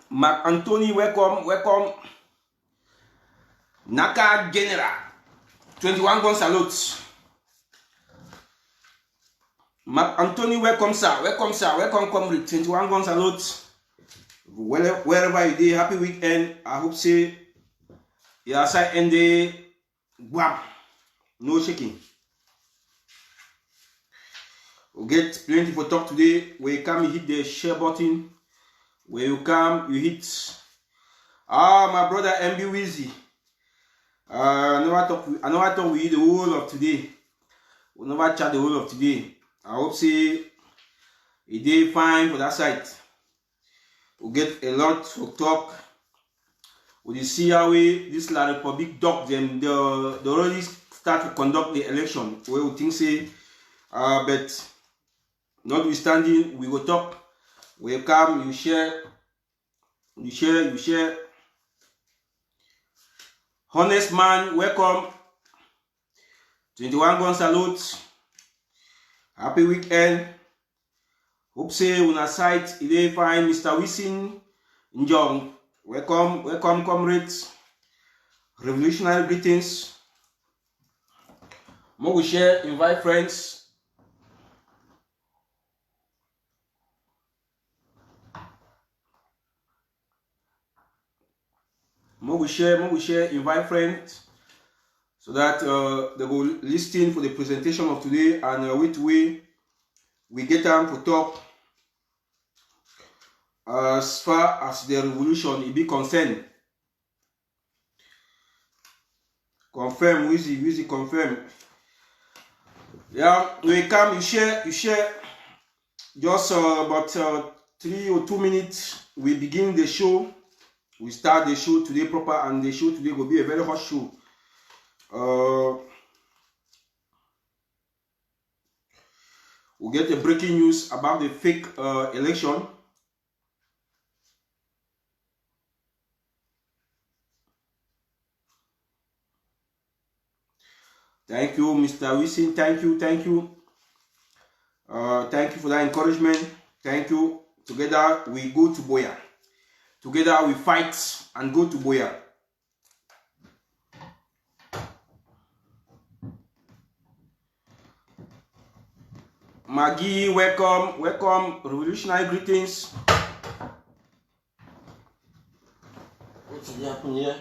Mark Anthony, welcome. Naka General, 21 gun salute. Mark Anthony, welcome sir, welcome comrade, 21 gun salute. Wherever you dey, happy weekend. I hope say you are side end day, wham, no shaking. We get plenty for talk today. When you come, you hit the share button. When you come, you hit my brother MB Wizzy. I never talk with you the whole of today. We never chat the whole of today. I hope say it day fine for that side. We get a lot to talk. We see how this La Republic doc them they already start to conduct the election. Where we think say but notwithstanding, we will talk. We come, you share. Honest man, welcome. 21 gun salute. Happy weekend. Hope say on our site, it is fine. Mr. Wisin Njong, welcome, comrades. Revolutionary greetings. More share, invite friends. More share, invite friends, so that they will listen for the presentation of today, and which way we get them to talk as far as the revolution it be concerned. Confirm, Wizzy, confirm. Yeah, we come, you share. Just about 3 or 2 minutes, we begin the show. We start the show today proper, and the show today will be a very hot show. We'll get a breaking news about the fake election. Thank you, Mr. Wisin. Thank you. Thank you for that encouragement. Thank you. Together we go to Buea. Together we fight and go to Buea. Maggie, welcome. Revolutionary greetings. What's happening here?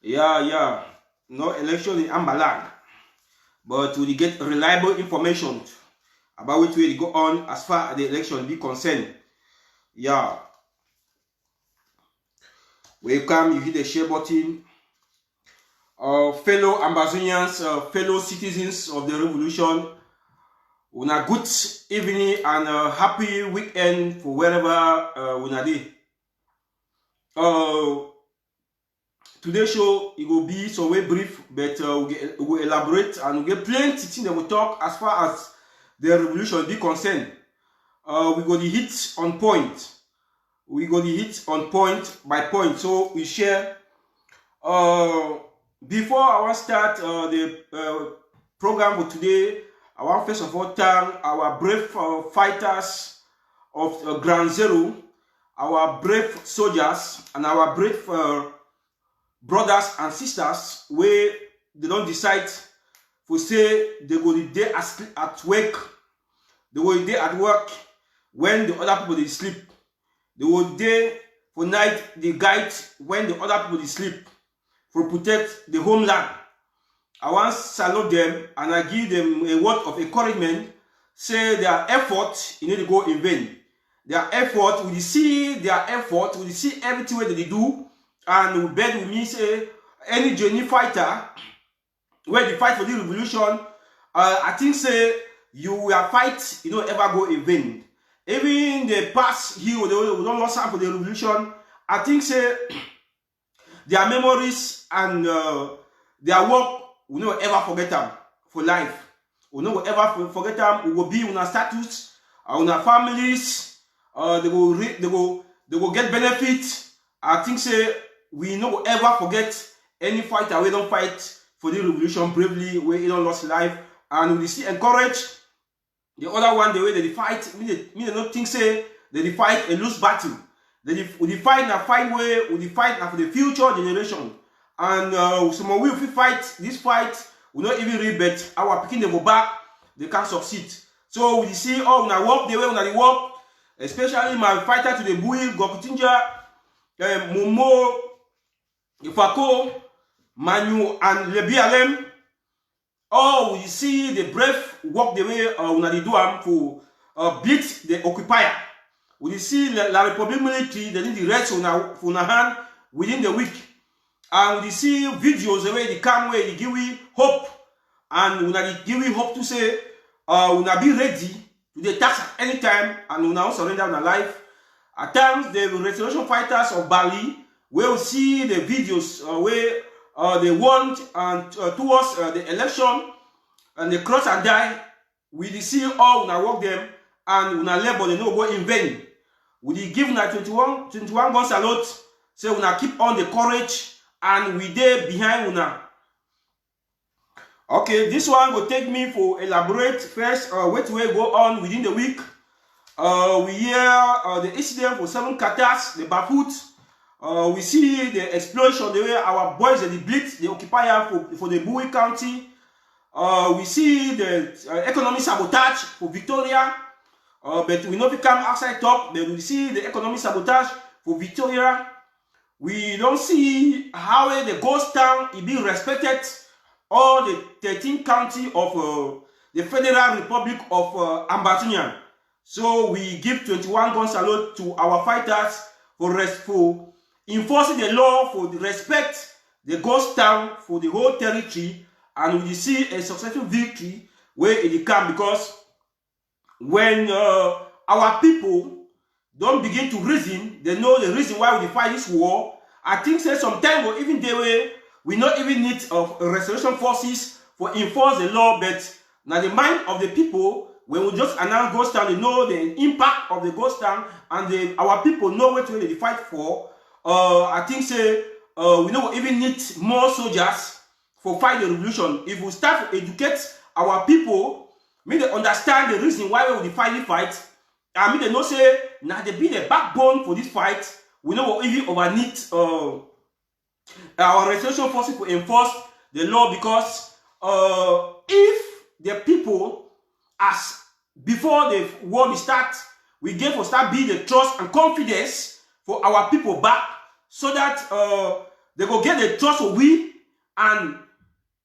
Yeah. No election in Ambalang, but we get reliable information about which way to go on as far as the election be concerned. Yeah. Welcome, you hit the share button. Fellow Ambazonians, fellow citizens of the revolution, on a good evening and a happy weekend for wherever we are. Today's show it will be so very brief, but we will elaborate and we get plenty things that we talk as far as the revolution be concerned. We go the hits on point. By point. So we share. Before I want to start the program for today, I want first of all thank our brave fighters of Ground Zero, our brave soldiers, and our brave brothers and sisters where they don't decide to say they go the day at work, they go the day at work when the other people they sleep. They will day for night they guide when the other people they sleep for protect the homeland. I want to salute them and I give them a word of encouragement. Say their effort you need to go in vain. Their effort, we see everything that they do, and we bet with me say any genuine fighter where they fight for the revolution, I think say you will fight, you don't ever go in vain. Even the past hero, they don't lost out for the revolution. I think say their memories and their work, we don't ever forget them for life. We don't ever forget them. We will be on our status, on our families. They will get benefits. I think say we no ever forget any fighter we don't fight for the revolution bravely, where he don't lost life, and we see encourage the other one the way they fight. Me they not think say they fight a lose battle. They fight in a fight way, we fight for the future generation. And some we if we fight this fight, we not even read, but our picking they go back, they can't succeed. So we see when I walk the way when I walk, especially my fighter to the Bui, Gokutinja, Momo, Ifako, Manu, and Le BLM. We see the brave walk the way when they do for beat the occupier. We see La Republic military, they need the rest on a hand within the week. And we see videos the way they come where they give we hope. And when they give we hope to say, we will be ready to the tax at any time and we will not surrender our life. At times, the restoration fighters of Bali will see the videos where they want and towards the election and they cross and die. We see all when work them and when labor they no go in vain. We give na 21 gun salute, say we keep on the courage and we there behind una. Okay, this one will take me for elaborate first what will go on within the week. We hear the incident for 7 Qatas, the Bafut. We see the explosion, the way our boys they blitz the occupier for the Bui County. We see the economic sabotage for Victoria. But we not become outside talk, but we see the economic sabotage for Victoria. We don't see how the ghost town is being respected. All the 13 county of the Federal Republic of Ambazonian. So we give 21 gun salute to our fighters for enforcing the law, for the respect the ghost town for the whole territory, and we see a successful victory where it come because when our people don't begin to reason, they know the reason why we fight this war. I think say sometimes or even the way we not even need of restoration forces for enforce the law, but now the mind of the people when we just announce ghost town, they know the impact of the ghost town, and our people know what they fight for. I think say we don't even need more soldiers for fight the revolution. If we start to educate our people, may they understand the reason why we fight the fight. I mean they know say now they be the backbone for this fight. We know we even over need our restoration forces to enforce the law, because if the people, as before the war start, we get to start build the trust and confidence for our people back, so that they go get the trust of we. And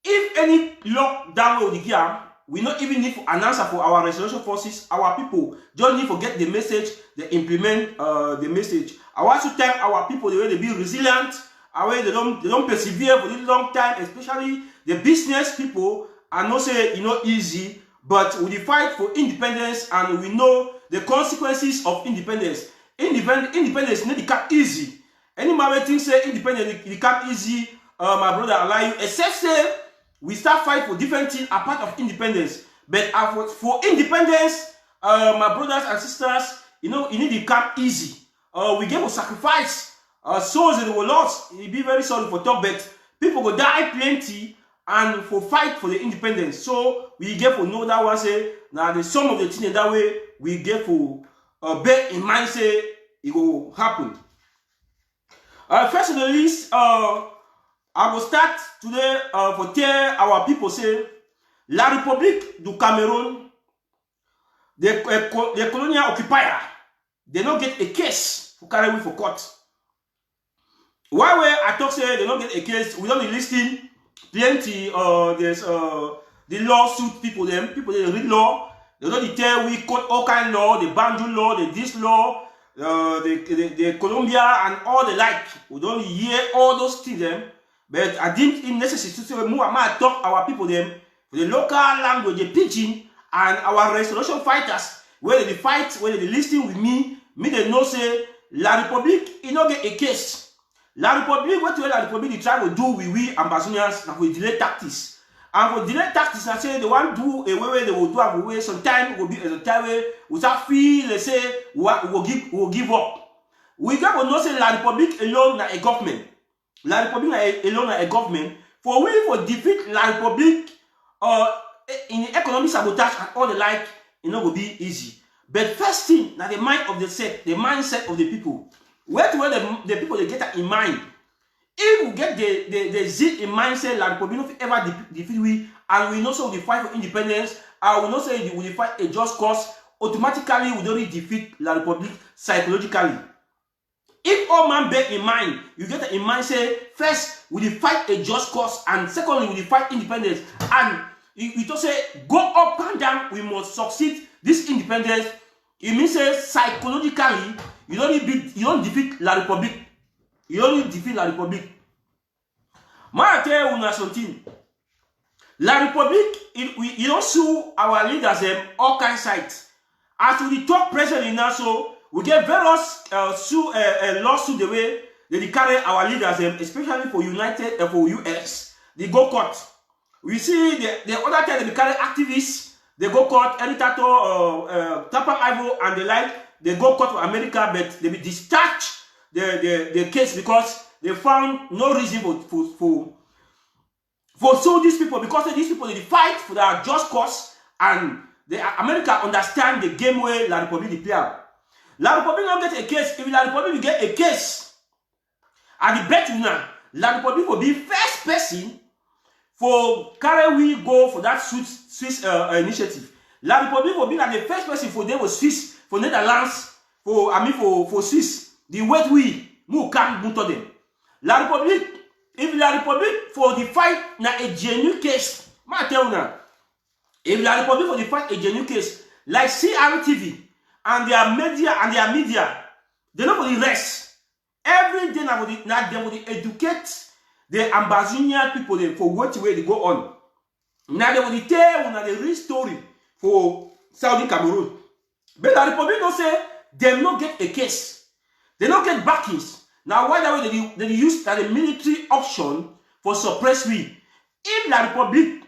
if any lockdown will begin, we not even need an answer for our restoration forces. Our people just need to get the message, they implement the message. I want to tell our people the way they be resilient, the way they don't persevere for this long time, especially the business people. I know say it's not easy, but we fight for independence and we know the consequences of independence. Independence not become easy. Any man think say independence become easy, my brother allow you, except say we start fight for different things apart of independence. But for independence, my brothers and sisters, you know, it need to become easy. We get to sacrifice souls that were lost. It be very sorry for talk, but people go die plenty and for fight for the independence. So we get to know that one say now the some of the things that way we get to bear in mind say it will happen. First on the list, I will start today for tell our people say La République du Cameroun, the colonial occupier, they don't get a case for carry for court. Why I talk say they don't get a case, we don't be listing plenty there's the lawsuit people they read law, they don't tell we quote all kind of law, the Banjo law, the this law, the Colombia and all the like. We don't hear all those things them. But I think it's necessary to say more about talk our people them for the local language, the pidgin, and our restoration fighters, whether they fight, whether they listen with me they know say La République, it not get a case. La République, what La République they try to do with we Ambazonians and we delay tactics. And for delay tactics, I say they want to do a way they will do a way. Sometimes will be a time way without feel they say we will give up. We got to know say La République alone na a government. La République alone na a government. For we for defeat La Republique in the economic sabotage and all the like, it not go be easy. But first thing, now the mind of the set, the mindset of the people. Where the people they get that in mind. If we get the zeal in mindset, La Republique not ever defeat we, and we know so we fight for independence, and we know say we fight a just cause, automatically we don't defeat La Republique psychologically. If all man bear in mind, you get in mind say, first we fight a just cause, and secondly we fight independence, and you just say go up and down, we must succeed this independence. It means say psychologically you don't defeat La Republique. You only defeat La Republique. I tell you something. La Republique, you don't sue our leaders all kinds of sites. As to the top president now, so we get various lawsuit the way they carry our leaders, especially for for US. They go court. We see the other time they carry activists. They go court, Editato, Tapa Ivo, and the like. They go court for America, but they be discharged the case because they found no reason for sue these people, because these people they fight for their just cause, and America understand the game where La Republique play out. La Republique don't get a case. If La Republique will get a case, I bet you now, La Republique will be first person for carry we go for that Swiss initiative. La Republique will be like the first person for them was Swiss, for Netherlands, for Swiss. The way we can't go to them. La Republique, if La Republique for the fight na a genuine case, I tell you now, if La Republique for the fight a genuine case, like CRTV and their media, they not for the rest. Every day now they will educate the Ambazonian people for what way they go on. Now they will tell now the real story for Saudi Cameroon. But La Republique don't say they not get a case. They don't get backings. Now, why that way they use that the military option for suppress we? If La Republique,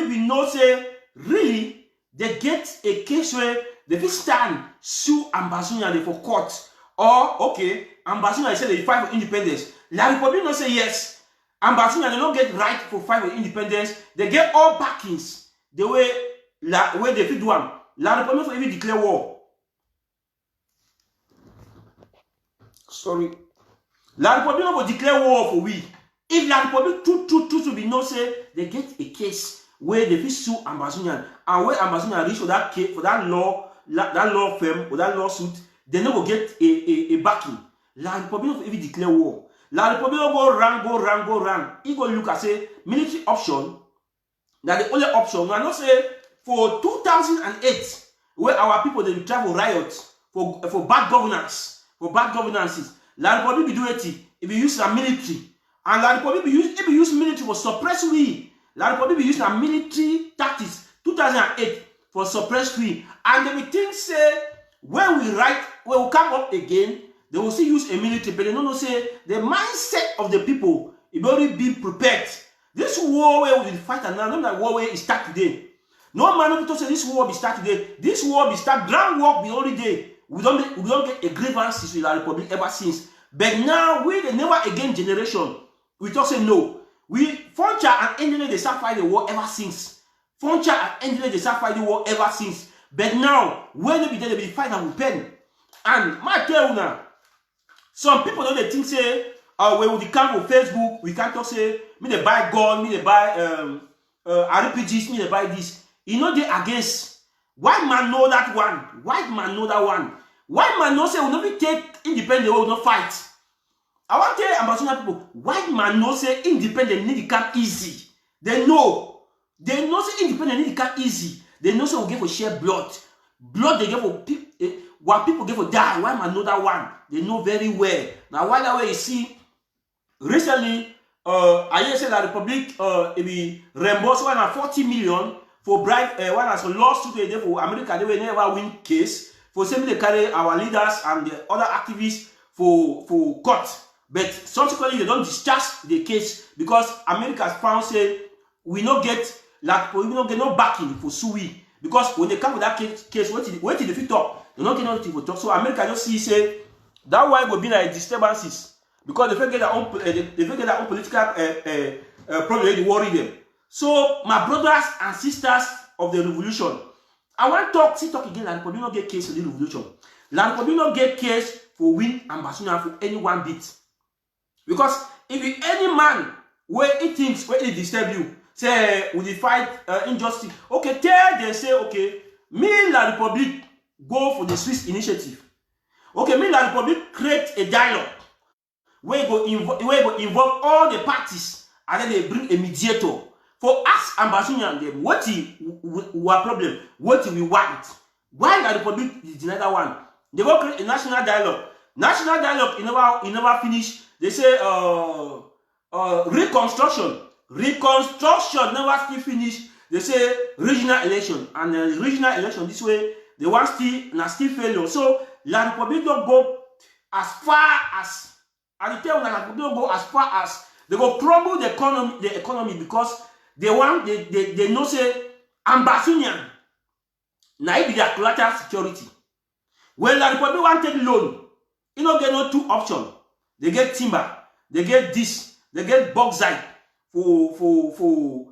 we know say really they get a case where they will stand sue Ambazonia for court, or okay, Ambazonia say they fight for independence. La Republique not say yes. Ambazonia they don't get right for fight for independence. They get all backings the way. Where they fit one, La Republique for even declare war. Sorry. La Republique will declare war for we. If La Republique to be no say they get a case where they fit sue Ambazonian, and where Ambazonian reach for that case, for that law firm or that lawsuit, they no go get a backing. La Republique will even declare war. La Republique will go run. He go look at say military option. Now the only option. I not say. For 2008, where our people they travel riots for bad governance, La Republique be do it if we use a military, and La Republique if we use military for suppress we. La Republique be using a military tactics 2008 for suppress we, and they will think say when we come up again, they will still use a military, but they don't know say the mindset of the people it already be prepared. This war where we fight and now, not that war where it start today. No man to say this war be start today. This war be start groundwork be only day. We don't get a grievances with La Republique ever since. But now we the never again generation. We talk say no. We Foncha and Engineer they start fight the war ever since. Foncha and Engineer they start fight the war ever since. But now when they be there, they be fight and pen. And my tell you now, some people don't they think say when we come on Facebook, we can't talk say me they buy gun, me they buy RPGs, me they buy this. You know they against. White man know that one. White man know that one. White man know say we never take independent, we will not fight. I want to tell Ambazonian people, white man know say independent need to come easy. They know say independent need to come easy. They know say we give for share blood. Blood they give for people. What people give for die. White man know that one. They know very well. Now why that way you see recently I hear say La Republique it be reimbursed 140 million. For bribe, one has a lawsuit today for America, they will never win case. For simply carry our leaders and the other activists for court. But subsequently, they don't discharge the case because America has found say we not get no backing for sue. Because when they come with that case, wait till they fit up, they not get nothing for talk. So America just see say That why go be like disturbances because they forget their own political problem. They worry them. So my brothers and sisters of the revolution, I want to talk again. La Republic no get case for the revolution. La Republic no get case for win ambassador for any one bit. Because if you, any man where it thinks where it disturb you, say we dey fight injustice. Okay, tell them say okay, me La Republic go for the Swiss initiative. Okay, me La Republic create a dialogue where go involve all the parties and then they bring a mediator for us ambassador them. What is our problem? What we want? Why La Republic is another one? They go create a national dialogue. National dialogue it never finish. They say reconstruction. Reconstruction never still finish. They say regional election and regional election this way they want still failure. So La Republic don't go as far as I tell you La Republic don't go as far as they go crumble the economy because they know say ambassador now it be their collateral security. When La Republic want take loan, you don't get no two options. They get timber, they get this, they get bauxite for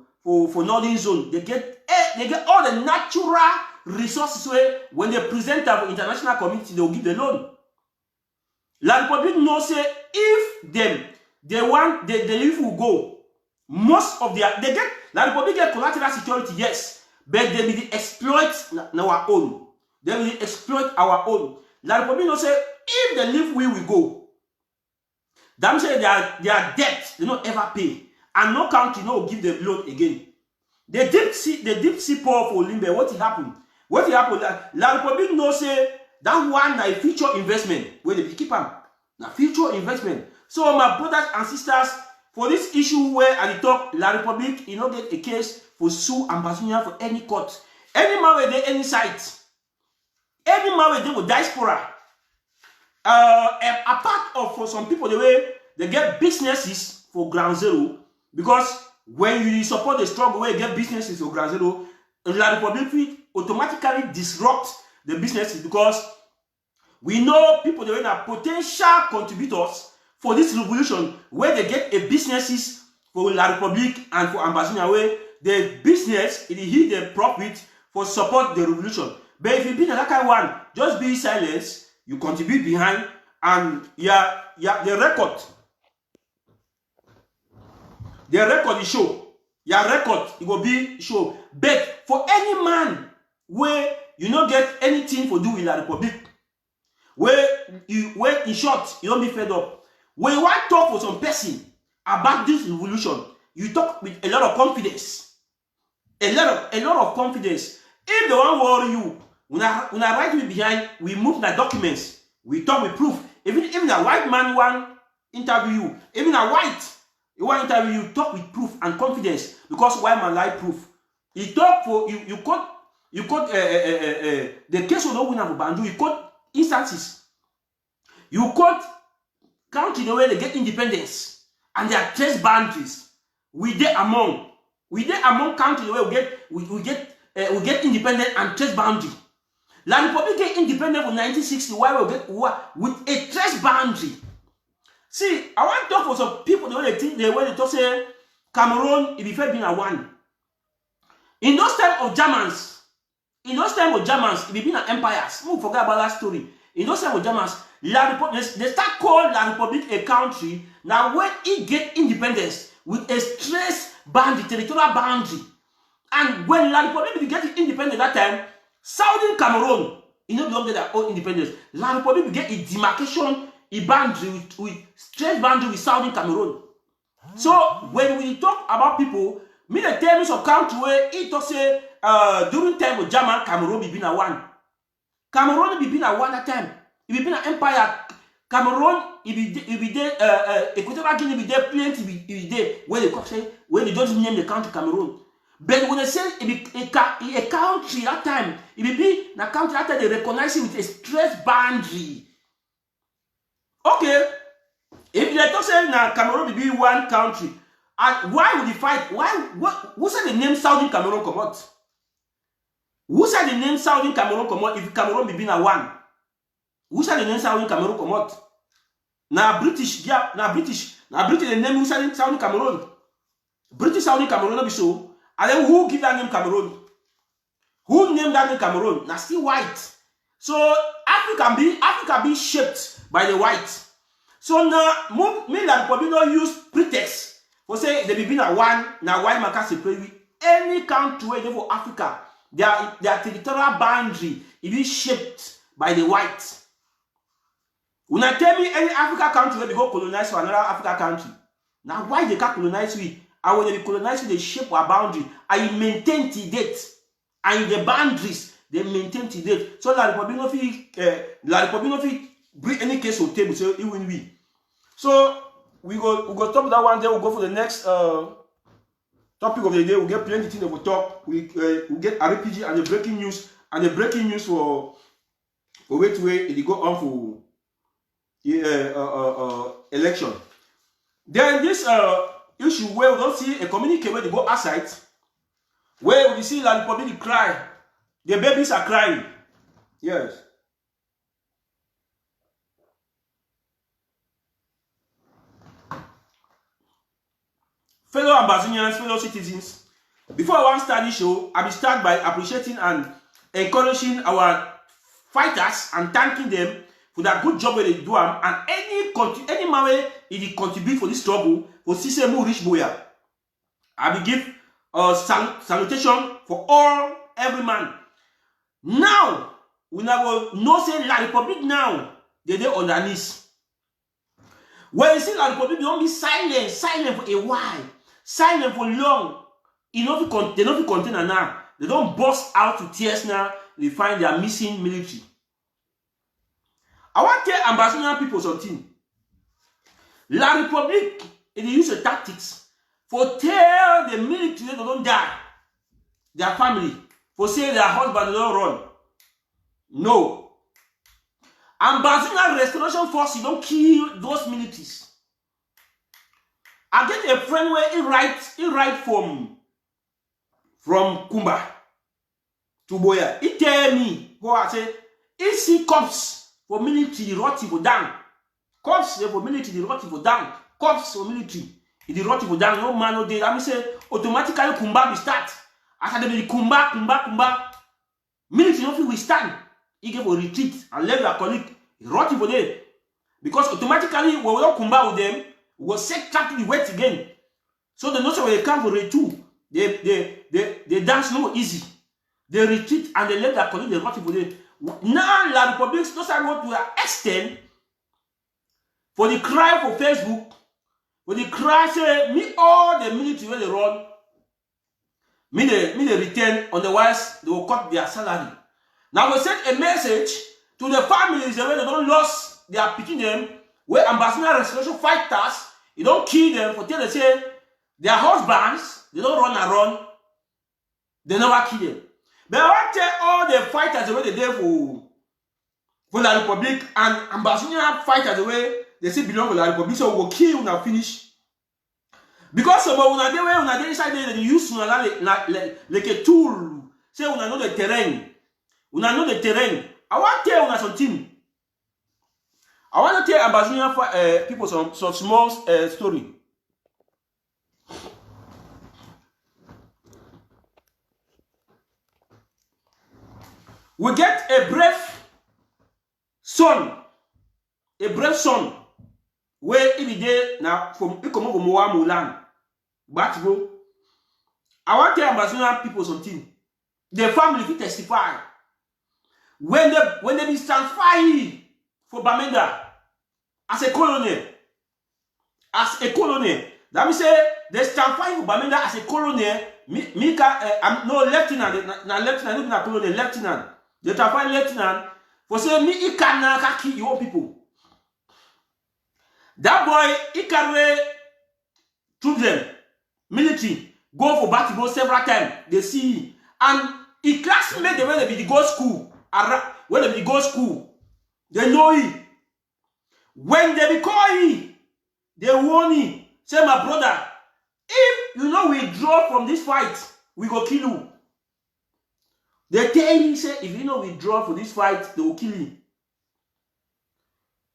northern zone. They get all the natural resources where when they present them for international community, they will give the loan. La Republic knows say if they want the leaf will go, most of their they get La Republic get collateral security, yes, but they will exploit our own. They will exploit our own. La Republic knows say if the leaf will go, that means their debt they don't ever pay, and no country no give them loan again. The deep sea poor for Limbe. What happened? What happened? La Republic knows say that one na future investment where they keep them. Now future investment. So my brothers and sisters, for this issue where I talk La Republic, you know get a case for sue ambassador for any court. Any man where they any site, any man where they with diaspora. Apart of for some people the way they get businesses for ground zero, because when you support the struggle where you get businesses for ground zero, La Republic will automatically disrupt the businesses because we know people that are potential contributors for this revolution where they get a businesses for La Republic and for ambassador where the business it hit the profit for support the revolution. But if you be that kind of one, just be silent. You contribute behind and the record is show. Your record it will be show. But for any man where you not get anything for do with La Republic, where in short you don't be fed up. When you want to talk for some person about this revolution, you talk with a lot of confidence. A lot of confidence. If they want to worry you, when I write you behind, we move the documents. We talk with proof. Even a white man want interview you, even a white you want interview you, talk with proof and confidence because white man like proof. He talk for you quote the case of the winner for Banjo. You quote instances. You quote country the way they get independence and their trace boundaries. We dey among countries the way we get independent and trace boundary. La Republic get independent from 1960 while we get with a trace boundary. See, I want to talk for some people the way they talk say Cameroon it be fair being a one. In those time of Germans, it be been an empires. Don't forget about that story. In those time of Germans, La Republic they start call La Republic a country now when it get independence with a trace boundary, territorial boundary. And when La Republic get independent that time, Southern Cameroon, you know, don't get their own independence. La Republic get a demarcation, a boundary with straight boundary with Southern Cameroon. So when we talk about people, me the terms of country where it talk say during time of German, Cameroon be been a one. Cameroon be been a one at time. It be been an empire. Cameroon it be there. Equatorial Guinea be there. Plenty be there. Where they don't name the country Cameroon. But when they say it be a country that time, it be a country that time they recognize it with a straight boundary. Okay, if they talk say now Cameroon be one country, and why would they fight? Who said the name Southern Cameroon come out? Who said the name Southern Cameroon come out if Cameroon be a one? Who said the name Southern Cameroon come out? Now British, yeah, now British the name Southern Cameroon. British Southern Cameroon no be so. And then who give that name Cameroon? Who named that name Cameroon? Now still white. So Africa be shaped by the white. So now me that probably not use pretext for say they be been a one now white market separate any country where they for Africa. Their territorial boundary it be shaped by the white. When I tell me any African country where they go colonize for another African country, now why they can't colonize we? And when they colonize, they shape our boundary. I maintain to date, and the boundaries they maintain to date. So la Republic of bring any case on table. So it will be. So we go stop that one. Then we'll go for the next topic of the day. We get plenty things that we talk. We get RPG and the breaking news for way to way. It go on for election. Then this issue where we don't see a communique where they go outside, where we see the Republic cry, the babies are crying. Yes. Fellow Ambazonians, fellow citizens, before I want to start this show, I will start by appreciating and encouraging our fighters and thanking them for that good job where they do and any man where they contribute for this struggle for Sisemu Rich Boya. I will give salutation for every man. Now we now know say La Republic now they on their knees. When you see La Republic, they don't be silent for a while, silent for long. They don't contain now. They don't burst out to tears now. They find their missing military. I want to tell Ambazonian people something. La Republic, they use the tactics for tell the military they don't die, their family, for say their husband they don't run. No. Ambazonian Restoration Force, you don't kill those militaries. I get a friend where he write from Kumba to Boya. He tell me, I say, he see cops for military, rotting for down. Cops for military, rotting for down. Cops for military, the rotting for down. No man, no day. I mean, say, automatically Kumba will start. After the Kumba. Military, nothing will stand. He gave a retreat and left their colleague rotting for them. Because automatically, when we don't Kumba with them, we will set trap to the wet again. So the notion when they come for retreat, they dance no easy. They retreat and they let their colleague rotting for them. Now, La Republic does not go to an extent for the cry for Facebook, for the cry say, me all the military where they run, me they return, otherwise they will cut their salary. Now we send a message to the families where they don't lose their picking them, where Ambazonian Restoration Fighters, you don't kill them for tell they say their husbands, they don't run around, they never kill them. But I want to tell all the fighters the way they did for La Republic and Ambazonian fighters the way they say belong to La Republic, so we will kill and finish. Because some of them inside there, they use like a tool. Say we know the terrain. We know the terrain. I want to tell you something. I want to tell Ambazonian people some small story. We get a brave son, where every day now from Mulan, but I want to tell Ambazonian people something. The family will testify when they be transferred for Bamenda as a colonel. That means say they transfer for Bamenda as a colonel. I'm no lieutenant, not colonel, lieutenant. They transfer lieutenant for say me he can kill your people. That boy he carry children, military, go for battle several times. They see and he classmate the way they go school. When they go school, they know it. When they call him, they warn him. Say, my brother, if you know we draw from this fight, we go kill you. They tell him, say, if you know we draw for this fight, they will kill him.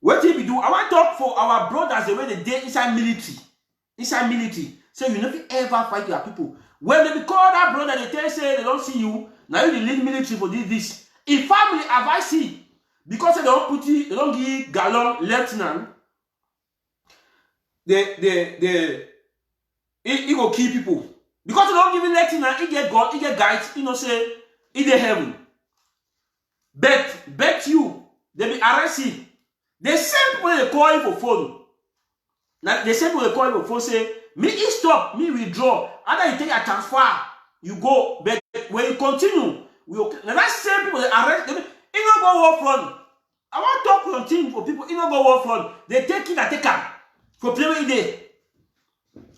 What if we do? I want to talk for our brothers the way they did inside military. Inside military. So you never ever fight your people. When they call that brother, they tell you, say they don't see you. Now you lead military for this. If family advise you, because they don't put you, they don't give gallant lieutenant, he go kill people. Because they don't give him lieutenant, he get God, he get guides, you know, say, he the heaven. Bet you, they be arrested. The same people they call you for phone. Now the same people they call you for phone say, me stop, me withdraw. Either you take a transfer, you go, but when you continue, now that same people they arrest them, you don't go war front. I want to talk to thing for people, you don't go war front. They take it and take them for playing day.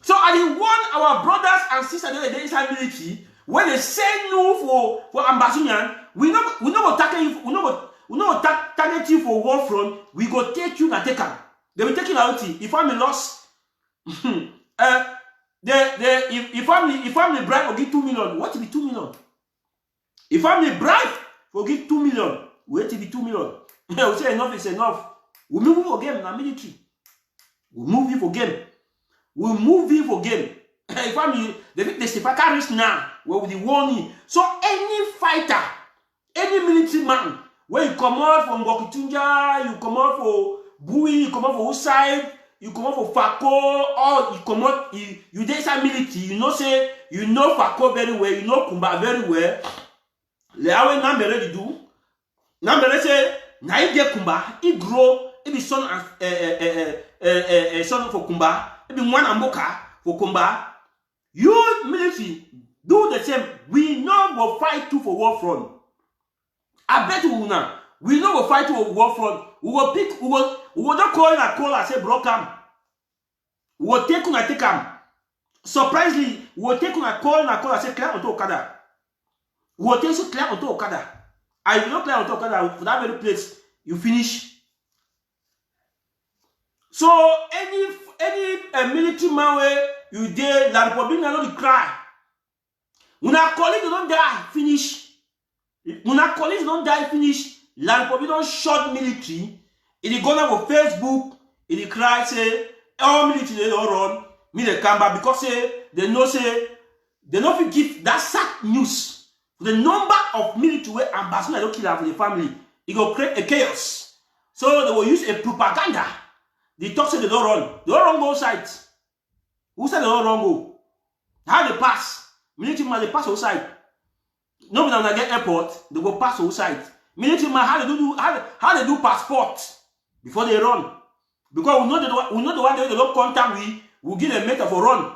So I didn't want our brothers and sisters in the inside military, when they say no for ambassador, we not target you, we not target you for war front, we go take you and take them. They will take it out. If I'm lost, if I'm bribe or give 2 million, what will be 2 million? If I'm bribe for give 2 million, what will be 2 million? We say enough is enough. We move for game in military. We move you for game. We move you for game. If I'm the Stefaka risk now, where with the warning. So any fighter, any military man, when you come out from Gokitunja, you come out for Bui, you come out for Usai, you come out for Fako, or you come out, you did some military, you know, say, you know Fako very well, you know Kumba very well. Le awe Nambere di do. Nambere say, na ide Kumba, he grow, he be son son for Kumba, he be one amboka for Kumba. You military do the same. We know we'll fight you for war front. I bet you will now. We know we'll fight you for war front. We will pick, we will not call in a call and say, bro, come. We will take on a take him. Surprisingly, we will take on a call and say, clear onto Okada. We will take you clear onto Okada. I will not clear onto Okada for that very place. You finish. So, any military man where you did, La Republic not cry. When our colleagues don't die, finish. When our colleagues don't die, finish. La Republic don't short military. It is gonna go Facebook. It is cry say all military they don't run. Me they come back because say they know say they don't give that sad news. The number of military where ambassador don't kill for the family. It will create a chaos. So they will use a propaganda. They talk say they don't run. They don't run go outside. Who said they don't run go? How they pass? Military man they pass outside. Nobody when they get airport, they go pass outside. Military man how they do passport before they run. Because we know the one they don't contact we give them method for run.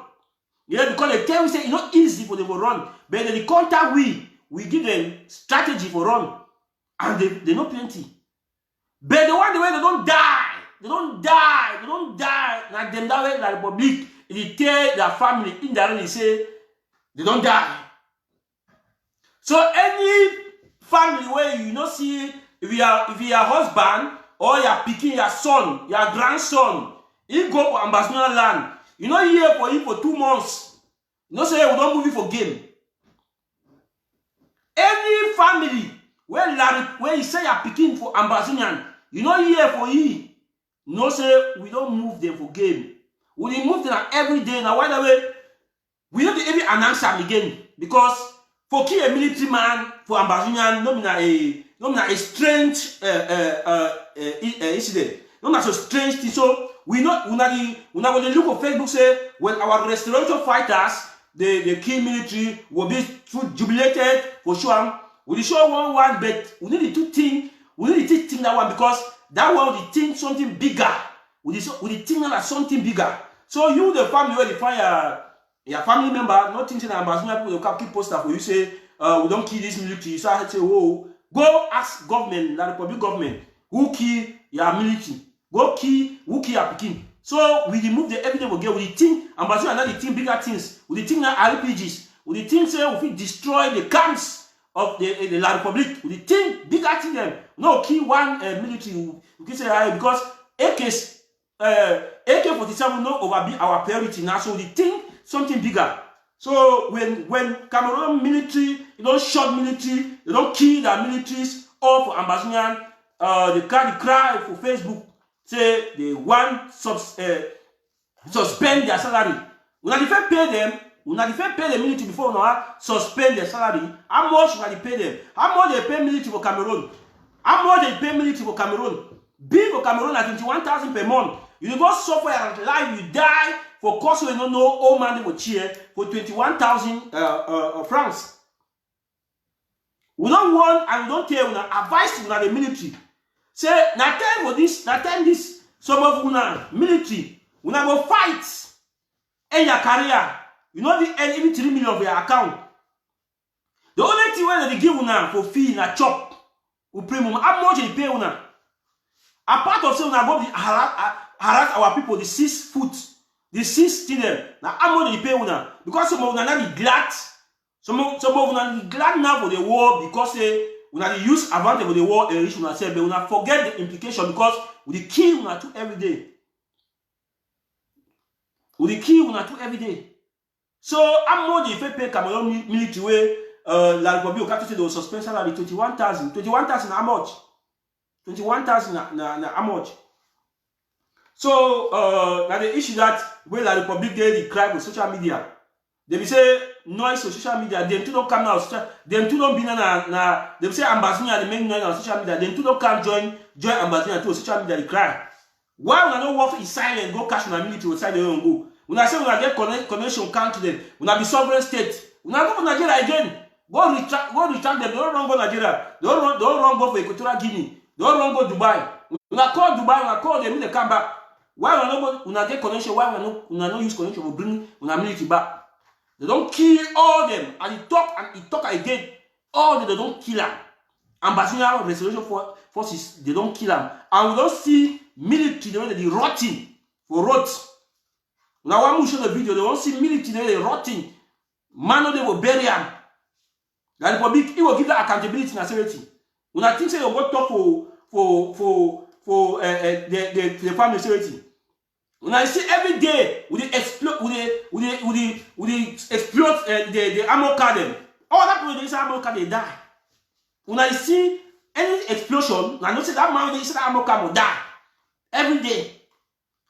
Yeah, because they tell we say it's not easy for them to run. But they contact we give them strategy for run. And they know plenty. But the one the way they don't die. They don't die. Like them that way, like Republic, they tell their family indirectly say they don't die. So any family where you know see if you are husband or you are picking your son, your grandson, he go for ambassador land. You know here for him for 2 months. You know say we don't move it for game. Any family where you say you are picking for ambassador, you know here for him. No say we don't move them for game. We move them every day. Now, by the way, we don't even announce them again because for kill a military man for ambassador, no a strange incident. No so strange thing. So we not when they look on Facebook say when our restoration fighters the kill military will be too jubilated for sure. We show one, but we need to think. We need to think that one because. That one will think something bigger. We think that something bigger. So you, the family, where you find your family member, not thinking that ambassador people will keep poster for you say, we don't kill this military. So I say, whoa, go ask government, the Republic government, who kill your military. Go kill who kill your Peking. So we remove the evidence we get. We think ambassador not the think bigger things. We think that RPGs. We think say we destroy the camps of the La Republic. We think bigger thing them. No, kill one military. We can say because AK-47 no overbe our priority now. So we think something bigger. So when Cameroon military, you don't shot military, they don't kill their militaries or for ambassador, they cry for Facebook. say they want suspend their salary. Una dey first pay them. Una dey first pay the military before una suspend their salary. How much una dey pay them? How much they pay military for Cameroon? How much they pay military for Cameroon? Bill for Cameroon at 21,000 per month. You go suffer your life, you die for cause you don't know old man they will cheer for 21,000 francs. We don't want and we don't tell una advice to the military. Say na time for this, na time this some of una military, una go fight in your career. You know the end even 3 million of your account. The only thing when they give una for fee na chop or premium, how much they pay una? Apart of saying una go harass our people, the 6 foot, the 6 students. Now how much they pay una? Because some of una not be glad. Some of una be glad now for the war because una use advantage of the war and reach una self, but una forget the implication because we kill una too every day. We kill una too every day. So how much if you pay Cameroon military way La Republic of say they will suspend salary 21,000. 21,000 how much? 21,000 how much? So now the issue that when La Republic get the cry with social media, they be say noise on social media, them too don't come now, them too don't be na they say ambassador they make noise on social media, them too don't come join ambassador to social media they cry. Why when I don't work in silent, go cash on a military outside they don't go. When I say when I get connection count to them, when I be sovereign state, when I go to Nigeria again, go retract them, they don't run go Nigeria, they don't run go for Equatorial Guinea, they don't run go Dubai. When I call Dubai, when I call them, they come back. Why when I get connection, why when I not use connection, we bring when I military back. They don't kill all them, and he talk again. All they don't kill them. Ambassador Restoration Forces, they don't kill them. And we don't see military, the way they rotting for roads. Now when we show the video, they don't see military, they rotting. Man, they will bury them. The Republic, it will give that accountability and authority. When I think say you go talk for the family security. When I see every day we explode, we explode the ammo car them. All that when they say ammo car they die. When I see any explosion, I know say that man when they say that ammo car will die every day.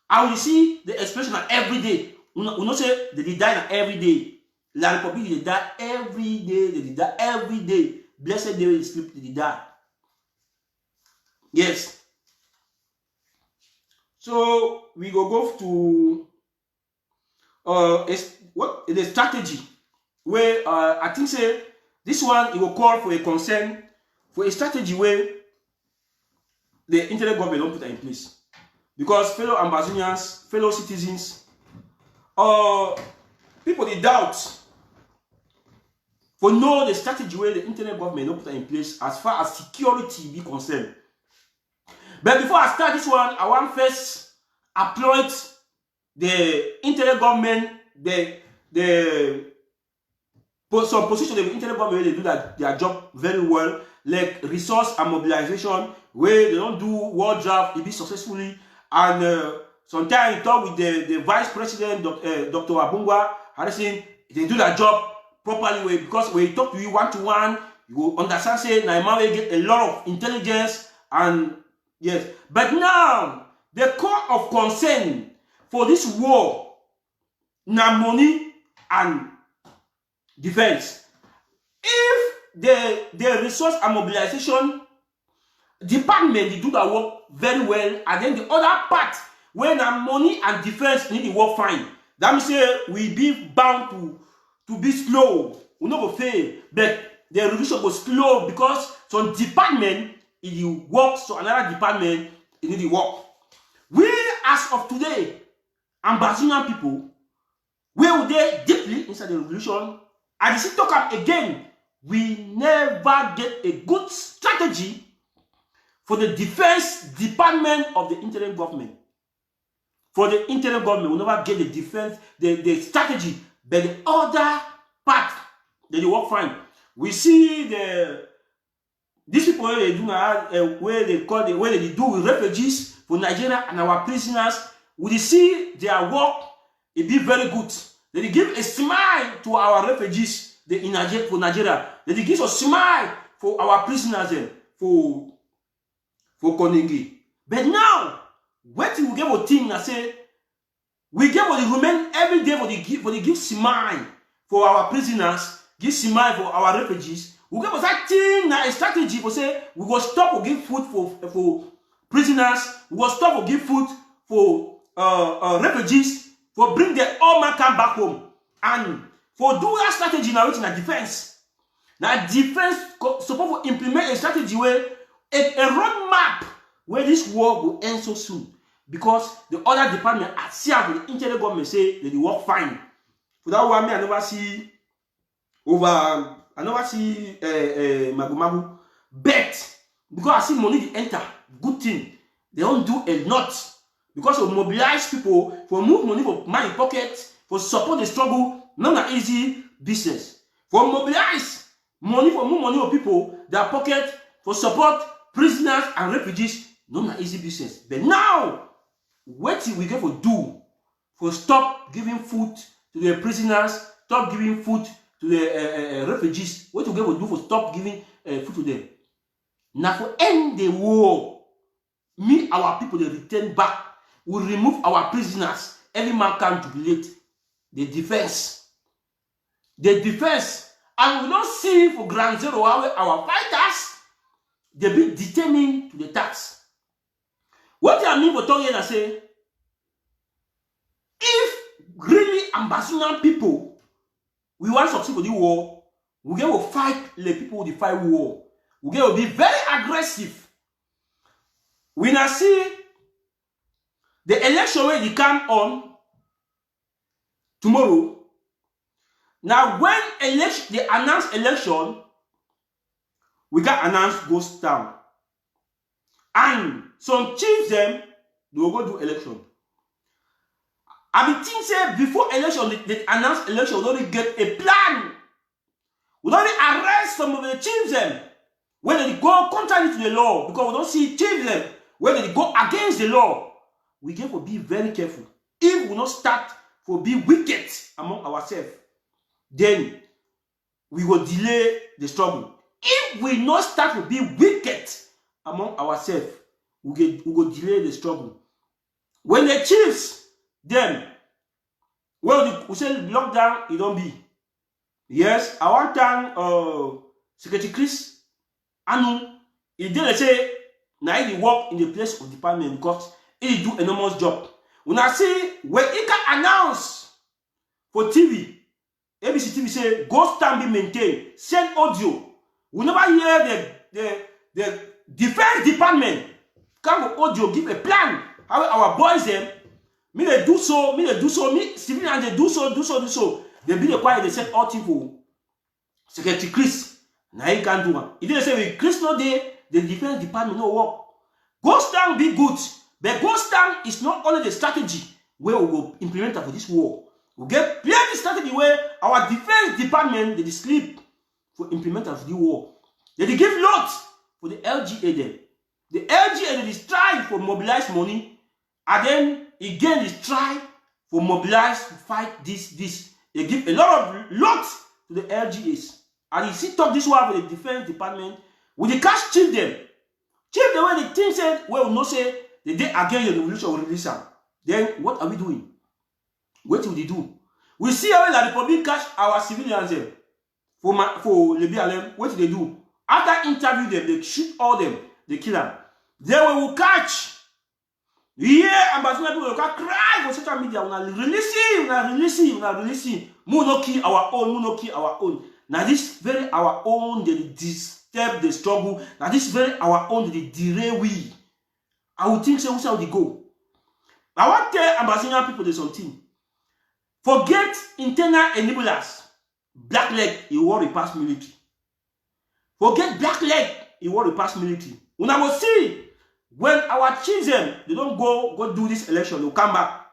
I will see the explosion every day. We not say they die every day. La Republic they die every day. They die every day. Blessed day they sleep they die. Yes. So we go to what the strategy where I think say this one it will call for a concern for a strategy where the internet government don't put that in place because fellow ambassadors, fellow citizens, people they doubt for know the strategy where the internet government don't put that in place as far as security be concerned. But before I start this one, I want first applaud the internet government, some position of the internet government, they do their job very well, like resource and mobilization, where they don't do war draft, they be successfully, and sometimes you talk with the vice president, Dr. Abungwa Harrison, they do their job properly, because when you talk to you one-to-one, you will understand, say, Naima will get a lot of intelligence and yes, but now the core of concern for this war, now money and defense. If the resource and mobilization department they do that work very well, and then the other part when now money and defense need to work fine, that means say we be bound to be slow. We not go fail, but the revolution go slow because some department it works, so another department it need to work. We as of today, Ambazonian people, where they deeply inside the revolution, and this talk up again, we never get a good strategy for the defense department of the interim government. For the interim government, we never get the defense, the strategy, but the other part that they work fine. We see these people where they do where they call the way they do with refugees for Nigeria and our prisoners. We see their work it be very good. They give a smile to our refugees for Nigeria. They give a smile for our prisoners for Konigi. But now what we get a team that say we get what remain every day for the give simai for our prisoners, give simai for our refugees. We get that thing na a strategy for say we go stop or give food for prisoners, we go stop or give food for refugees, for bring their all man come back home. And for do that strategy now it's in defense. Now defense supposed to implement a strategy where a roadmap where this war will end so soon. Because the other department at Seattle, the interior government say that they work fine. For that one, I never see Magu. Bet because I see money they enter, good thing. They don't do a lot. Because of mobilize people for move money for money pocket, for support the struggle, not an easy business. For mobilize money for move money for people, their pocket, for support prisoners and refugees, not an easy business. But now, what we get for do for stop giving food to the prisoners, stop giving food to the refugees? What we get for do for stop giving food to them? Now for end the war, me our people they return back. We remove our prisoners. Every man can jubilate. The defense, and we don't see for Ground Zero our fighters they be determined to the task. What I mean for talking here, I say, if really Ambazonian people, we want to succeed for the war, we get to fight the people who fight war. We get to be very aggressive. We now see the election where they come on tomorrow. Now, when they announce election, we got announced ghost town. And some chiefs them, they will go do election. I mean, things say before election, they announce election, we don't get a plan. We don't arrest some of the chiefs them when they go contrary to the law, because we don't see chiefs them when they go against the law. We get to be very careful. If we not start to be wicked among ourselves, then we will delay the struggle. If we not start to be wicked among ourselves, we will delay the struggle. When the chiefs, them, well, we say lockdown, it don't be. Yes, I want to Secretary Chris Anu, he did say, now he work in the place of department because he do enormous job. When I see, when he can announce for TV, ABC TV say, ghost town be maintained, send audio. We never hear the defense department come with audio, give a plan. How our boys them, me they do so, me civilians they do so. They be the quiet, they said all thing for Secretary Chris. Now he can't do one. He didn't say with Chris no day, the defense department no work. Ghost town be good, but ghost town is not only the strategy where we will implement for this war. We get plenty strategy where our defense department they sleep for implement for the war. They give lots for the LGA them. The LGA they try for mobilize money, and then again they try for mobilize to fight this. They give a lots to the LGAs. And you see talk this one for the defense department, with the cash chief them. Chief the way the thing said, well, no say the day again the revolution will release them. Then what are we doing? What will they do? We see how the Republic catch our civilians them for Libya. What do they do? After interview them, they shoot all them, they kill them. Then we will catch. Yeah, Ambazonian people will cry on social media. We are releasing. We no kill our own. Now this very our own they disturb the struggle. Now this very our own they derail we. I would think so. How they go? I want to tell Ambazonian people there's something. Forget internal enablers. Black leg, you want to pass military. Forget black leg, you want to pass military. When I will see when our children they don't go do this election, they'll come back.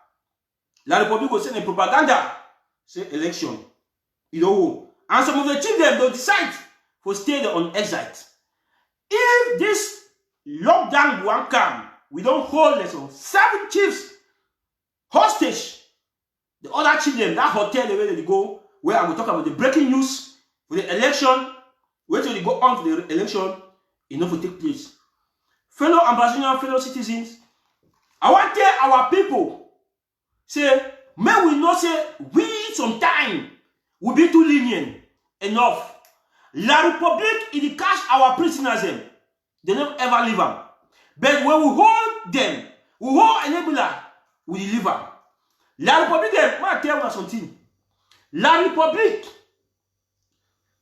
La Republic will send a propaganda, say election. You know, and some of the children they'll decide to stay there on exit. If this lockdown won't come, we don't hold less than 7 chiefs hostage. The other children, that hotel where they go, where I will talk about the breaking news for the election, where they go on for the election, enough will take place. Fellow Ambazonian, fellow citizens, I want to tell our people, say, may we not say, we sometime will be too lenient enough. La Republique, it catch our prisoners, they don't ever leave them. But when we hold them, we hold enabler, we deliver. La République, I tell you something. La République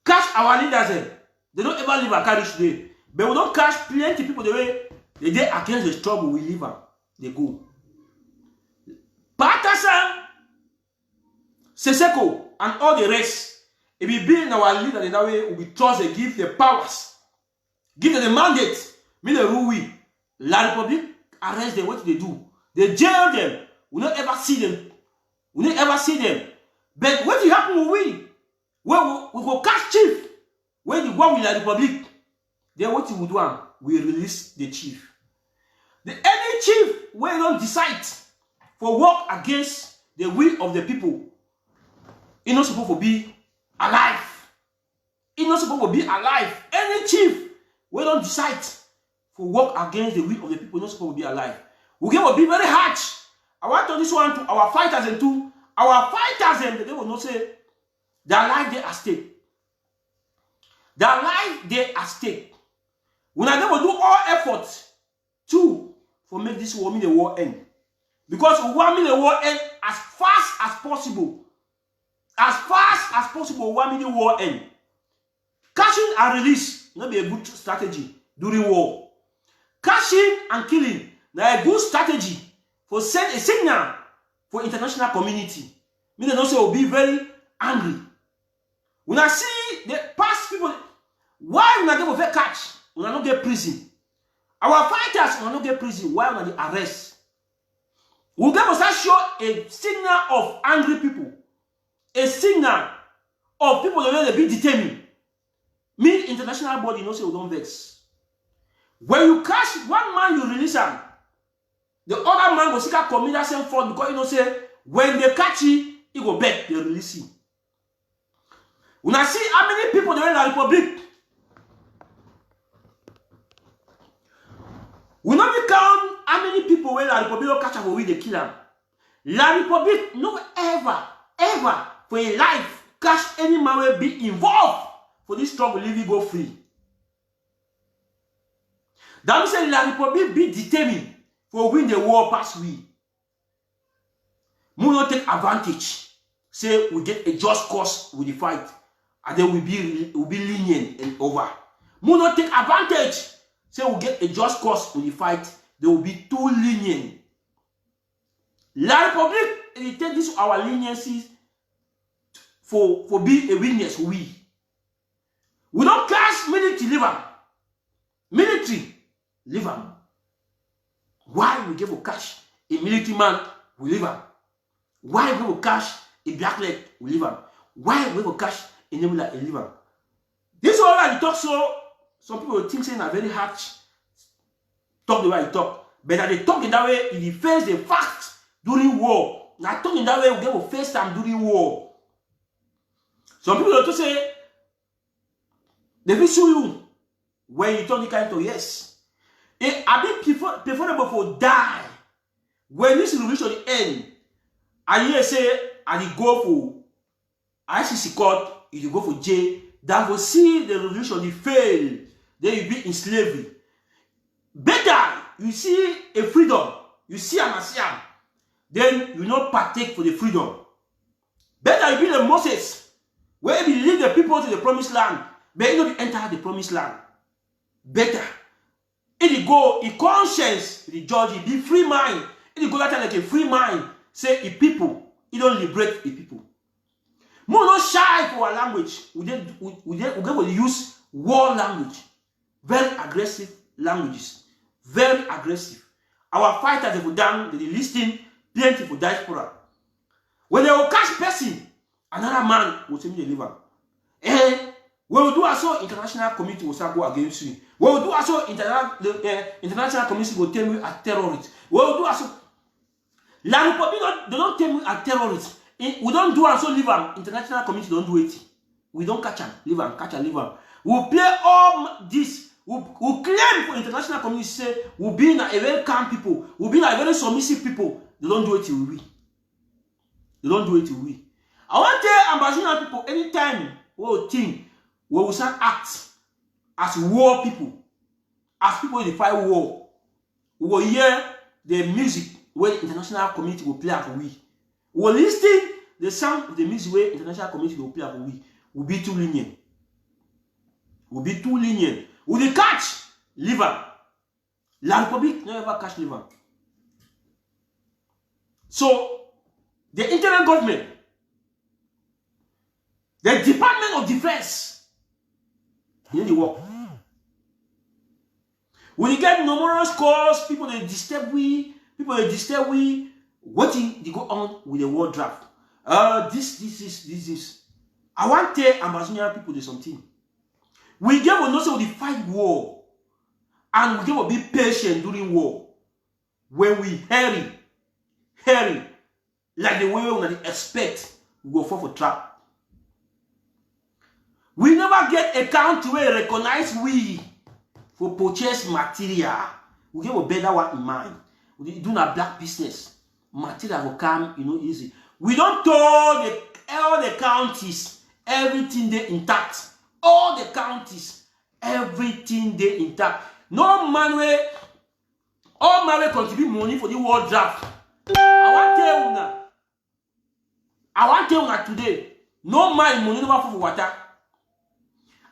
catch our leaders. They don't ever leave a carriage today. But we don't catch plenty people the way they day against the struggle, we leave them. They go. Patterson, Seseko, and all the rest. If we be in our leader in that way, we trust they give the powers, give them the mandate, me the rule we. La République arrest them, what do they do? They jail them. We don't ever see them. We don't ever see them. But what will happen with we? When we go catch chief, when the one with La République, then what we do? We release the chief. Any chief when don't decide for work against the will of the people, he's not supposed to be alive. He's not supposed to be alive. Any chief when don't decide for work against the will of the people, he's not supposed to be alive. We will be very harsh. I want to this one to our fighters and to our fighters, and they will not say their life they are at stake. Their life they are at stake. When they will do all efforts to for make this war, the war end. Because we want the war end as fast as possible. As fast as possible, we want the war end. Catching and release not be a good strategy during war. Catching and killing now a good strategy for send a signal for international community. Meaning also will be very angry. When I see the past people, why when I get a catch, when I don't get prison. Our fighters will not get prison while on the arrest. We'll get to show a signal of angry people. A signal of people that will be determined. Me, international body, no say we don't vex. When you catch one man, you release him. The other man will seek a commit that same fault because you know say when they catch him, he go back, they release him. When I see how many people there in the Republic, we not count how many people when La République catch up with they kill them. La République no ever for a life catch any man will be involved for this struggle living go free. That means say La République be determined for win the war past we. We not take advantage. Say we get a just cause with the fight, and then we be lenient and over. We not take advantage. Say we get a just cause with the fight, they will be too lenient. La République, they take this our leniencies for being a witness. We don't clash military liver. Military liver. Why we give a cash a military man we liver? Why we will cash a blackleg we liver? Why we will cash a nebula a liver? This is all I talk so. Some people think saying a very harsh talk the way I talk. But that they talk in that way, if you face the facts during war. Now talk in that way, we get to face time during war. Some people also say they will sue you when you turn the kind to yes. It a bit preferable for die. When this revolution end, and you say and you go for ICC court, if you go for jail, that will see the revolution fail. Then you be in slavery. Better you see a freedom, you see a Messiah, then you not partake for the freedom. Better you be the Moses, where you lead the people to the promised land, but you don't enter the promised land. Better if you go in conscience, the judge, you be free mind. If you go that like a free mind, say a people, you don't liberate a people. More not shy for our language. We going to use war language. Very aggressive languages. Very aggressive. Our fighters, they go down, they listing plenty for diaspora. When they will catch person, another man will tell me the liver. And when we do also, international community will start go against you. When we do also, international community will tell me a terrorist. When we do also, La République, they don't tell me a terrorist. We don't do also leave them. International community don't do it. We don't catch them, leave them, catch them, leave them. We play all this. who claim for international community say we be a very calm people, we be a very submissive people. They don't do it till we. They don't do it till we. I want to tell Ambassador people anytime we think we will start act as war people, as people in the fight war, we will hear the music where the international community will play for we. We will listen the sound of the music where international community will play for we. Will be too lenient. Will be too lenient. Will they catch liver? La Republic never catch liver. So the internal government, the Department of Defense, they need to work. When you get numerous calls, people they disturb we, waiting to go on with the war draft. This is. I want to tell Ambassador people do something. We get to know so we fight war, and we get to be patient during war. When we hurry, like the way we expect, we go fall for trap. We never get a country where recognize we for purchase material. We get a better one in mind. We do not black business. Material will come, easy. We don't tell all the counties everything they intact. All the counties, everything they intact. No man way, all man will contribute money for the war draft. I want to tell you today, no man money never for water.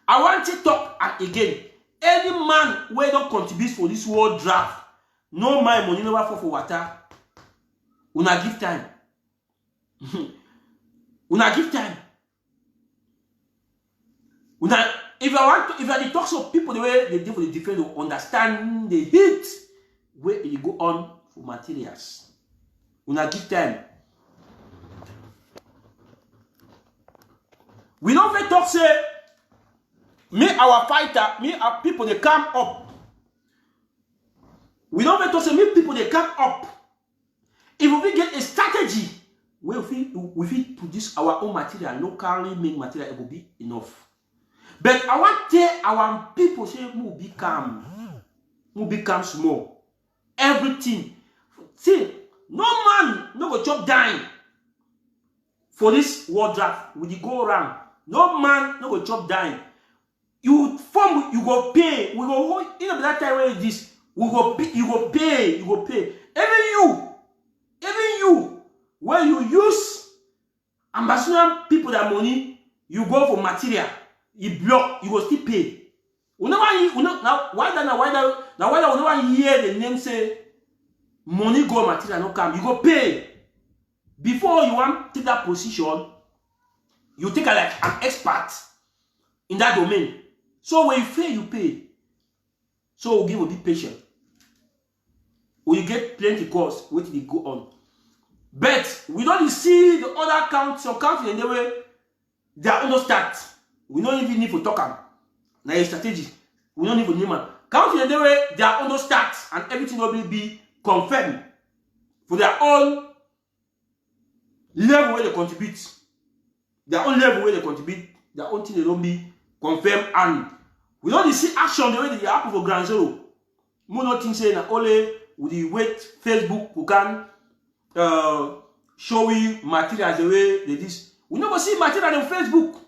I want to talk and again. Any man where don't contribute for this war draft, no man money never for water. Una give time. Una give time. If I talk to people the way they do for the defense to understand the heat where you go on for materials. Una give time. We don't let talk say me our fighter, me our people they come up. We don't let talk say me people they come up. If we get a strategy where we produce our own material, locally made material, it will be enough. But I want to tell our people say move become small. Everything. See, no man no go chop dying for this war draft. When you go around, no man no go chop dying. You go pay. We go that time where this you go pay. Even you, when you use ambassador people that money, you go for material. You block, you go still pay. Why hear the name say money go material no come, you go pay. Before you want to take that position, you take like an expert in that domain. So when you fail, you pay. So we will be patient. When you get plenty costs, wait till they go on. But we don't see the other counts, some counts in the way they are understaffed. We don't even need to talk about now a strategy. We don't even need man. Counting in the way they are understaffed and everything will be confirmed for their own level where they contribute. Their own level where they contribute, their own thing they don't be confirmed, and we don't see action the way they happen for Ground Zero. We not think saying that only with the wait Facebook who can show you materials the way they this. We never see material on Facebook.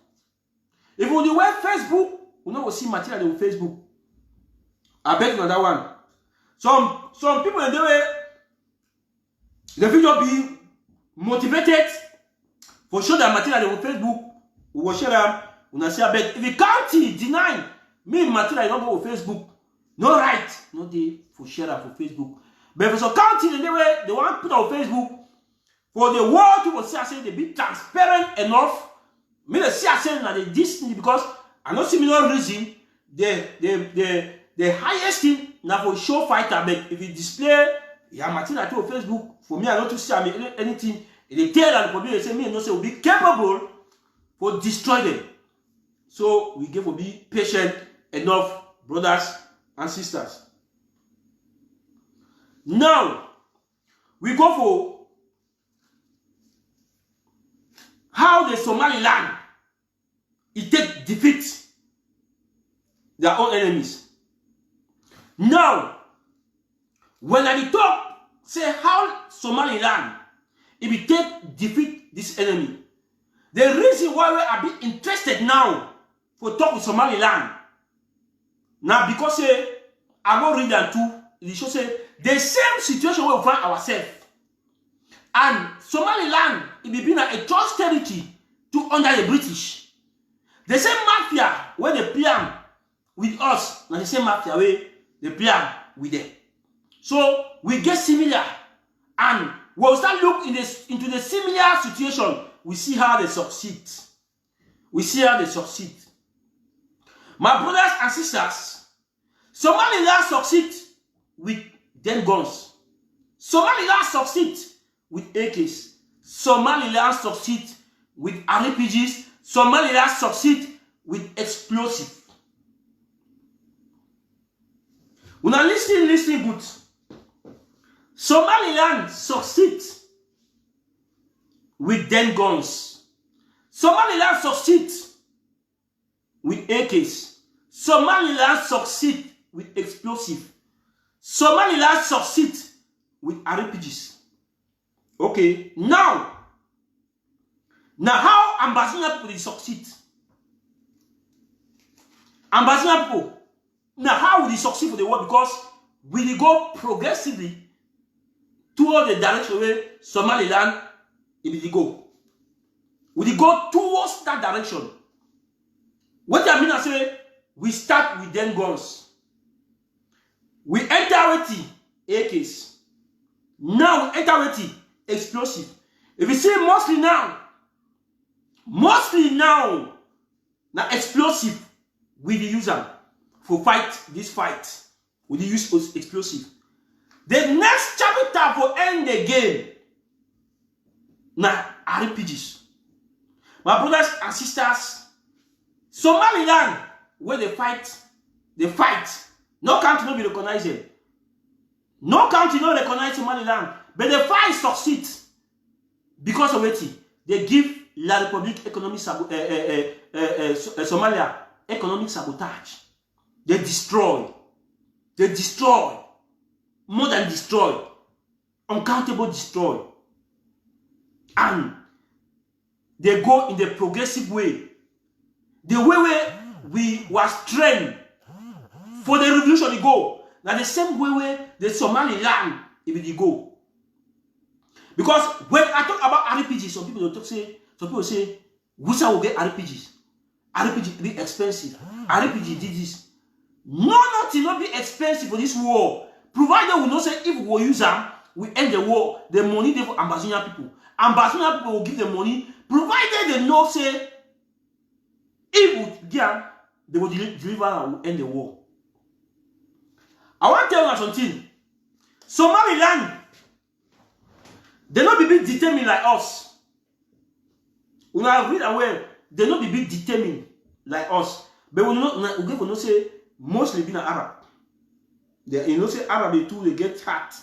If we were Facebook, we never see material on Facebook. I bet another one. Some people in the way the video be motivated for show that material on Facebook. We will share them. We say, but if the county deny me material don't go on Facebook, no right, no day for share for Facebook. But for some county in the way they want to put on Facebook for the world to say they be transparent enough. Me the see saying that they this because I don't see me no reason the highest thing now for show fighter, but if you display your material on Facebook, for me I don't see anything. They tell and probably they say me no say will be capable for destroy them. So we give to be patient enough, brothers and sisters. Now we go for how the Somaliland it take defeat their own enemies. Now, when I talk, say how Somaliland, if we take defeat this enemy, the reason why we are being interested now for talk with Somaliland, now because say I go read and two, it shows say the same situation we find ourselves, and Somaliland it be been a trust territory to under the British. The same mafia where they plan with us, now the same mafia where they plan with them. So we get similar, and we'll start looking into the similar situation. We see how they succeed. We see how they succeed. My brothers and sisters, Somaliland succeed with them guns. Somaliland succeed with AKs. Somaliland succeed with RPGs. Somaliland succeed with explosive. When I listen good. Somaliland succeed with them guns. Somaliland succeed with AKs. Somaliland succeed with explosive. Somaliland succeed with RPGs. Okay, now how Ambazonian people succeed? Ambazonian people, now how will they succeed for the world? Because we will go progressively toward the direction where Somaliland will go. We will go towards that direction. What I mean, I say, we start with them guns. We enter with the AKs. Now we enter with the explosive. If you see mostly now, explosive we use them for fight this fight. We use explosive. The next chapter for end the game. Now RPGs. My brothers and sisters, Somaliland where they fight. No country no be recognize them. No country no recognize Somaliland, but the fight succeeds because of it. They give La République économique Somalia economic sabotage. They destroy. More than destroy. Uncountable destroy. And they go in the progressive way. The way where we was trained for the revolution to go. Now the same way where the Somaliland it will go. Because when I talk about RPG, some people say, Wusa will get RPGs. RPG be expensive. RPG did this. No, nothing not be expensive for this war. Provided we not say if we use them, we end the war. The money they for Ambazonian people. Ambazonian people will give the money. Provided they know say if we give them, they will deliver and will end the war. I want to tell you something. Somaliland, they not be determined like us. When I read away, they not be determined like us. But we not say mostly being Arab. They, you know, say Arab too, they get hurt.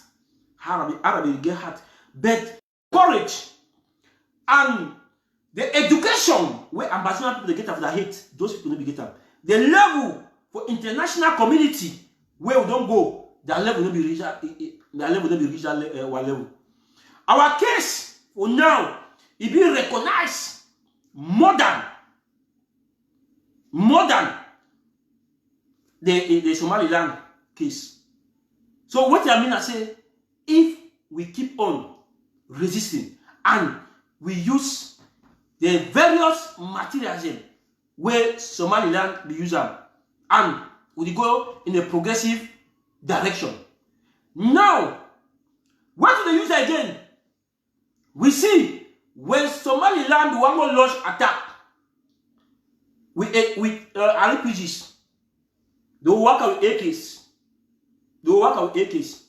Arab they get hurt. But courage and the education where Ambazonian people they get after that hate, those people don't be get up. The level for international community where we don't go, that level will not be reached. That level will not be reached one level. Our case for now, it be recognized more than the Somaliland case. So what I mean, I say, if we keep on resisting and we use the various materials where Somaliland be use them, and we go in a progressive direction. Now, what do they use again? We see when Somaliland one more launch attack with RPGs, they will work out with AKs.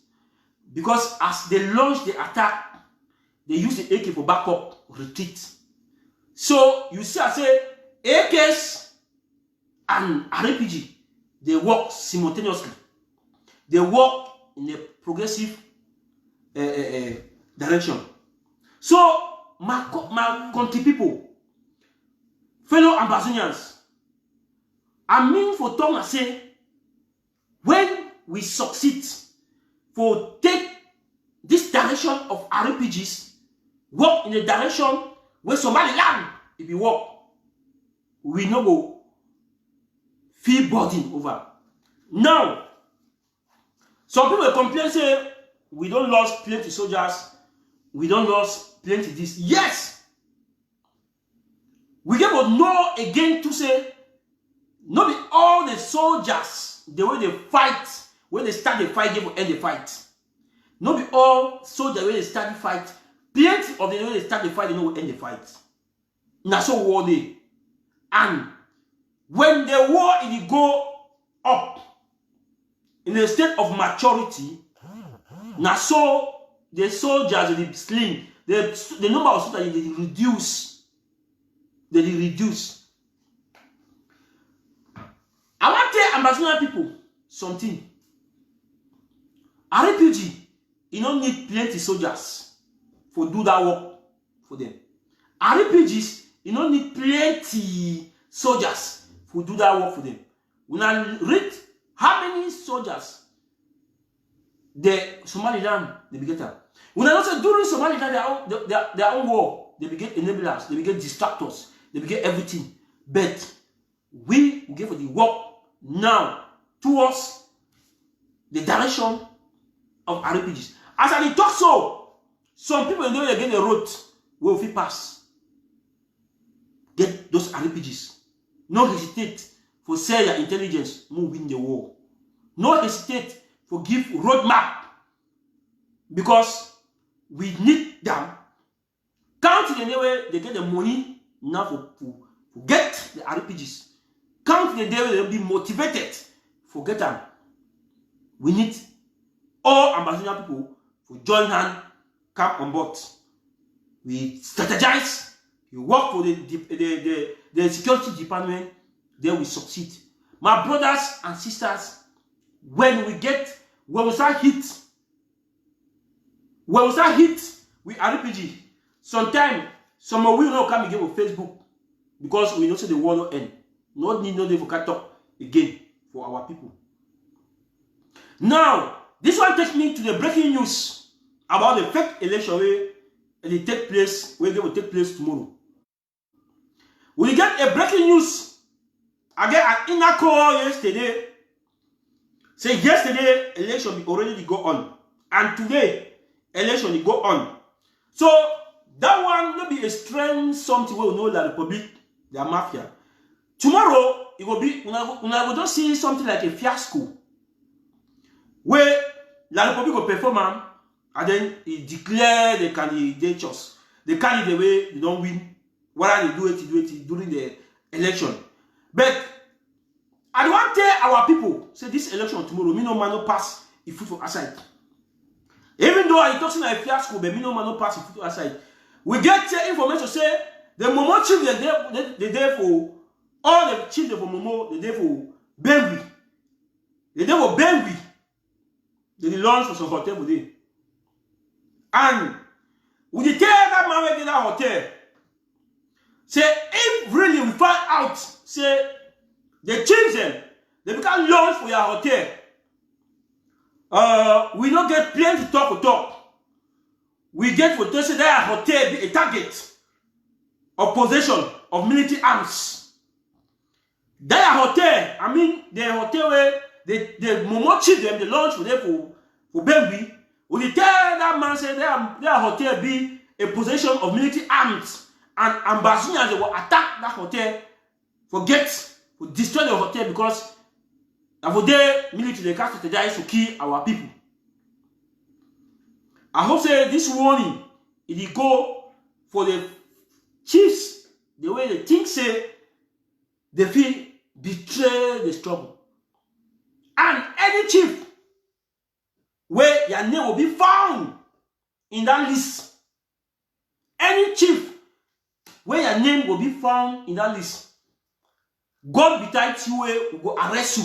Because as they launch the attack, they use the AK for backup retreat. So you see, I say AKs and RPG, they work simultaneously. They work in a progressive direction. So my country people, fellow Ambazonians, I mean for Tom I say, when we succeed for take this direction of RPGs, work in the direction where Somaliland if you work, we no go feel burden over. Now, some people complain say we don't lose plenty soldiers, we don't lose plenty this. Yes, we get to know again to say not be all the soldiers the way they fight when they start the fight, they will end the fight. Not be all soldiers when they start the fight. Plenty of the way they start the fight, they know will end the fight. Now so war day. And when the war it go up in a state of maturity, now so the soldiers they sling, the number of soldiers they reduce. They reduce. I want to tell Ambazonian people something. A refugee, you don't need plenty soldiers for do that work for them. A refugees, you don't need plenty soldiers for do that work for them. When I read how many soldiers the Somaliland they begin to. When I also during Somaliland their own war, they begin enablers, they begin distractors, they begin everything. But we give for the work now towards the direction of RPGs. As I talk so, some people know they get the road where we pass. Get those RPGs. No hesitate for say your intelligence move win the war. No hesitate for give roadmap because we need them. Count the day where they get the money now for get the RPGs. Count the day where they'll be motivated for get them. We need all Ambazonian people to join hand, come on board. We strategize. We work for the security department. Then we succeed. My brothers and sisters, when we start hit with RPG, sometimes some of we not come again with Facebook because we know say the war no end. Not need no day for talk again for our people. Now, this one takes me to the breaking news about the fake election where it take place, where they will take place tomorrow. We get a breaking news. I get an inner call yesterday. Say yesterday election already go on. And today election will go on. So that one will be a strange something where we know the Republic, the mafia. Tomorrow it will be, when I will just see something like a fiasco. Where La Republic will perform and then he declare the candidatures. The candidate way they don't win. Whether they do it during the election. But I don't want to tell our people, say this election tomorrow, me no man no pass if foot for aside. Even though I talking like a fiasco, but me no man no pass if foot for aside. We get information say the Momo chief they there for all the chiefs for Momo, they there for Bengui. They there for Bengui. They launch for some hotel today. And we tell that man where get that hotel. Say if really we find out, say the children they become launch for your hotel. We don't get plenty to talk. We get for to say that hotel be a target of possession of military arms. That hotel, I mean the hotel where the Momo children they launch for them for Bengui. We tell that man say that hotel be a possession of military arms. And Ambazonians they will attack that hotel for destroy the hotel because for their military they can't strategize to kill our people. I hope say this warning it will go for the chiefs the way they think say they feel betray the struggle. And any chief where your name will be found in that list. Any chief where your name will be found in that list. God besides you will go arrest you.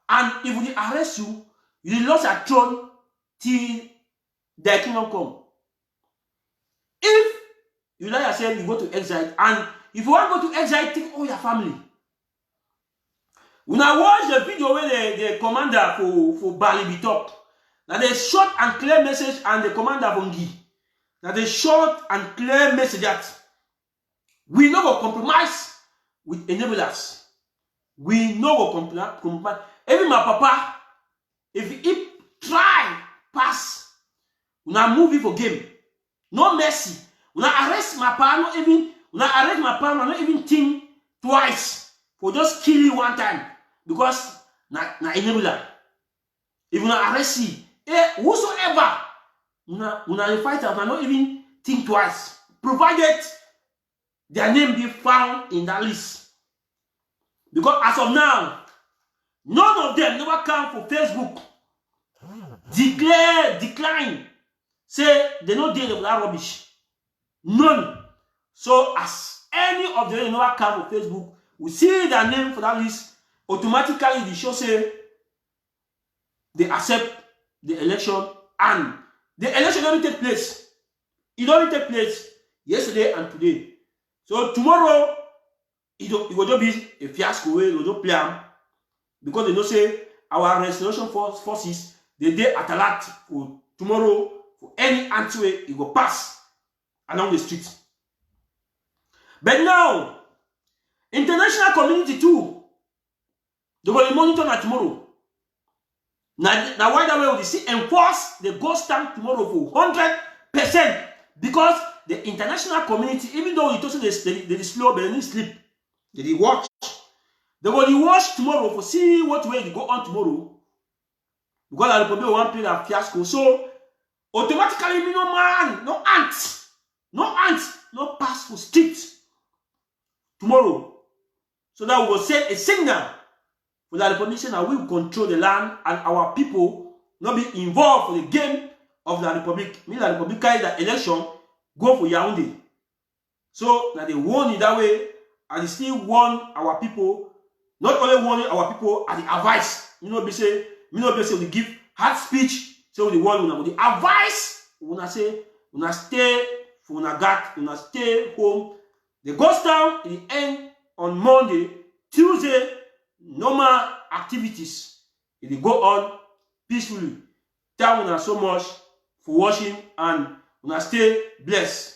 And if we arrest you, you lost your throne till the kingdom come. If you let yourself, you go to exile. And if you want to go to exile, take all your family. When I watch the video where the commander for Bali be talk, now they short and clear message, and the commander from Gi, now they short and clear message that we no go compromise with enablers. We no go compromise. Even my papa, if he try pass, when I move it for game, no mercy. When I arrest my papa, not even think twice for just kill you one time because na enabler. If you arrest you, whosoever, una fighter, not even think twice, provided their name be found in that list. Because as of now, none of them never come for Facebook, decline, say they no deal with that rubbish. None. So as any of them never come for Facebook, we see their name for that list, automatically the show say they accept the election, and the election don't take place. It only take place yesterday and today. So tomorrow, it will just be a fiasco. It will just play because they know say our restoration forces they at alert for tomorrow for any anti-way it will pass along the street. But now, international community too, they will monitor that tomorrow. Now why that way we see enforce the ghost tank tomorrow for 100%, because the international community, even though it also they slow, but they need sleep, they watch. They will watch tomorrow for see what way they go on tomorrow. Because the Republic will play that fiasco. So automatically, no man, no ants, no pass for street tomorrow. So that we will send a signal for the Republic that we will control the land and our people not be involved for the game of the Republic. Mean the Republic carry the election, go for Yaoundé. So now they warn it that way, and they still warn our people. Not only warning our people at the advice. We say we give hard speech, so we warn with the advice. We say we stay for we stay home. The ghost town in the end on Monday, Tuesday, normal activities. It will go on peacefully. Thank you so much for watching, and we stay blessed.